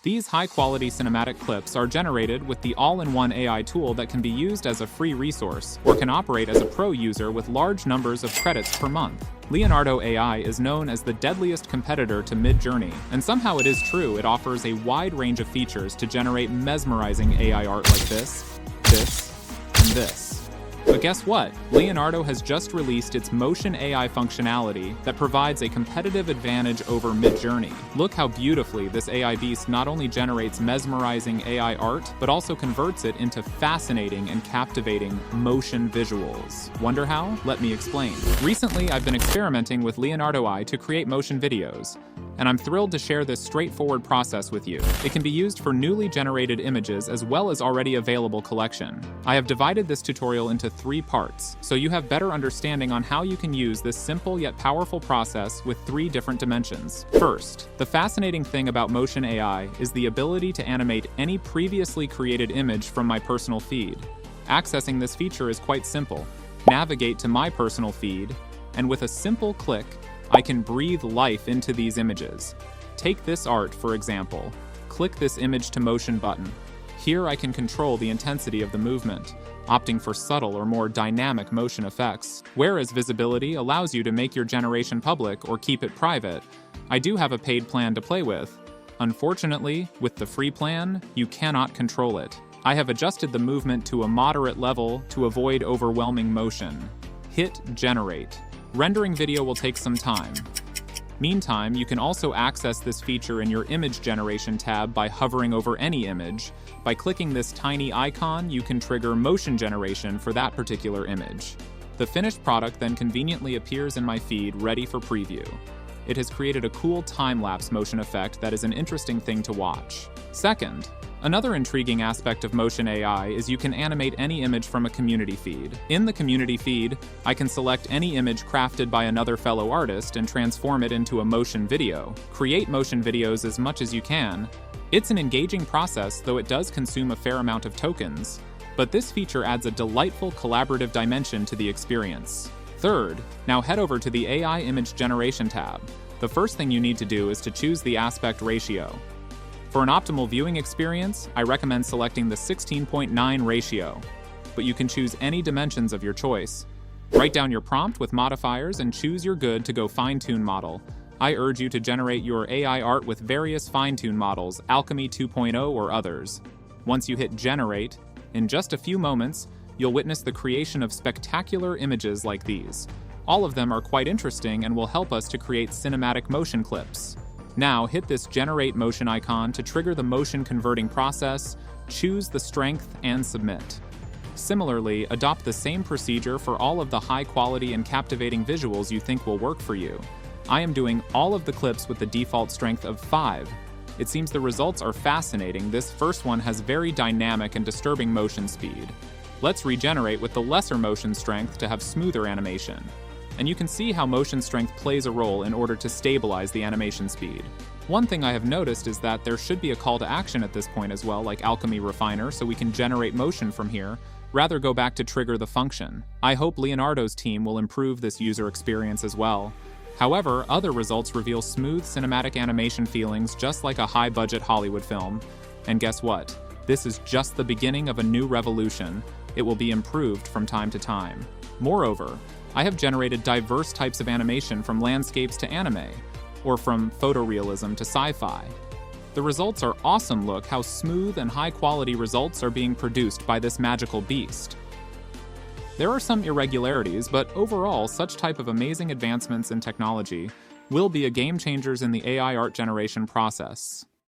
These high-quality cinematic clips are generated with the all-in-one AI tool that can be used as a free resource or can operate as a pro user with large numbers of credits per month. Leonardo AI is known as the deadliest competitor to Midjourney, and somehow it is true it offers a wide range of features to generate mesmerizing AI art like this, and this. But guess what? Leonardo has just released its Motion AI functionality that provides a competitive advantage over Midjourney. Look how beautifully this AI beast not only generates mesmerizing AI art, but also converts it into fascinating and captivating motion visuals. Wonder how? Let me explain. Recently, I've been experimenting with Leonardo AI to create motion videos, and I'm thrilled to share this straightforward process with you. It can be used for newly generated images as well as already available collection. I have divided this tutorial into 3 parts, so you have better understanding on how you can use this simple yet powerful process with 3 different dimensions. First, the fascinating thing about Motion AI is the ability to animate any previously created image from my personal feed. Accessing this feature is quite simple. Navigate to my personal feed, and with a simple click, I can breathe life into these images. Take this art, for example. Click this Image to Motion button. Here I can control the intensity of the movement, opting for subtle or more dynamic motion effects. Whereas visibility allows you to make your generation public or keep it private, I do have a paid plan to play with. Unfortunately, with the free plan, you cannot control it. I have adjusted the movement to a moderate level to avoid overwhelming motion. Hit Generate. Rendering video will take some time. Meantime, you can also access this feature in your Image Generation tab by hovering over any image. By clicking this tiny icon, you can trigger motion generation for that particular image. The finished product then conveniently appears in my feed, ready for preview. It has created a cool time-lapse motion effect that is an interesting thing to watch. Second, another intriguing aspect of Motion AI is you can animate any image from a community feed. In the community feed, I can select any image crafted by another fellow artist and transform it into a motion video. Create motion videos as much as you can. It's an engaging process, though it does consume a fair amount of tokens, but this feature adds a delightful collaborative dimension to the experience. Third, now head over to the AI Image Generation tab. The first thing you need to do is to choose the aspect ratio. For an optimal viewing experience, I recommend selecting the 16:9 ratio, but you can choose any dimensions of your choice. Write down your prompt with modifiers and choose your good to go fine-tune model. I urge you to generate your AI art with various fine-tune models, Alchemy 2.0 or others. Once you hit Generate, in just a few moments, you'll witness the creation of spectacular images like these. All of them are quite interesting and will help us to create cinematic motion clips. Now hit this Generate Motion icon to trigger the motion converting process, choose the strength, and submit. Similarly, adopt the same procedure for all of the high quality and captivating visuals you think will work for you. I am doing all of the clips with the default strength of 5. It seems the results are fascinating. This first one has very dynamic and disturbing motion speed. Let's regenerate with the lesser motion strength to have smoother animation. And you can see how motion strength plays a role in order to stabilize the animation speed. One thing I have noticed is that there should be a call to action at this point as well, like Alchemy Refiner, so we can generate motion from here, rather go back to trigger the function. I hope Leonardo's team will improve this user experience as well. However, other results reveal smooth cinematic animation feelings just like a high-budget Hollywood film. And guess what? This is just the beginning of a new revolution. It will be improved from time to time. Moreover, I have generated diverse types of animation from landscapes to anime, or from photorealism to sci-fi. The results are awesome. Look how smooth and high-quality results are being produced by this magical beast. There are some irregularities, but overall, such type of amazing advancements in technology will be a game changers in the AI art generation process.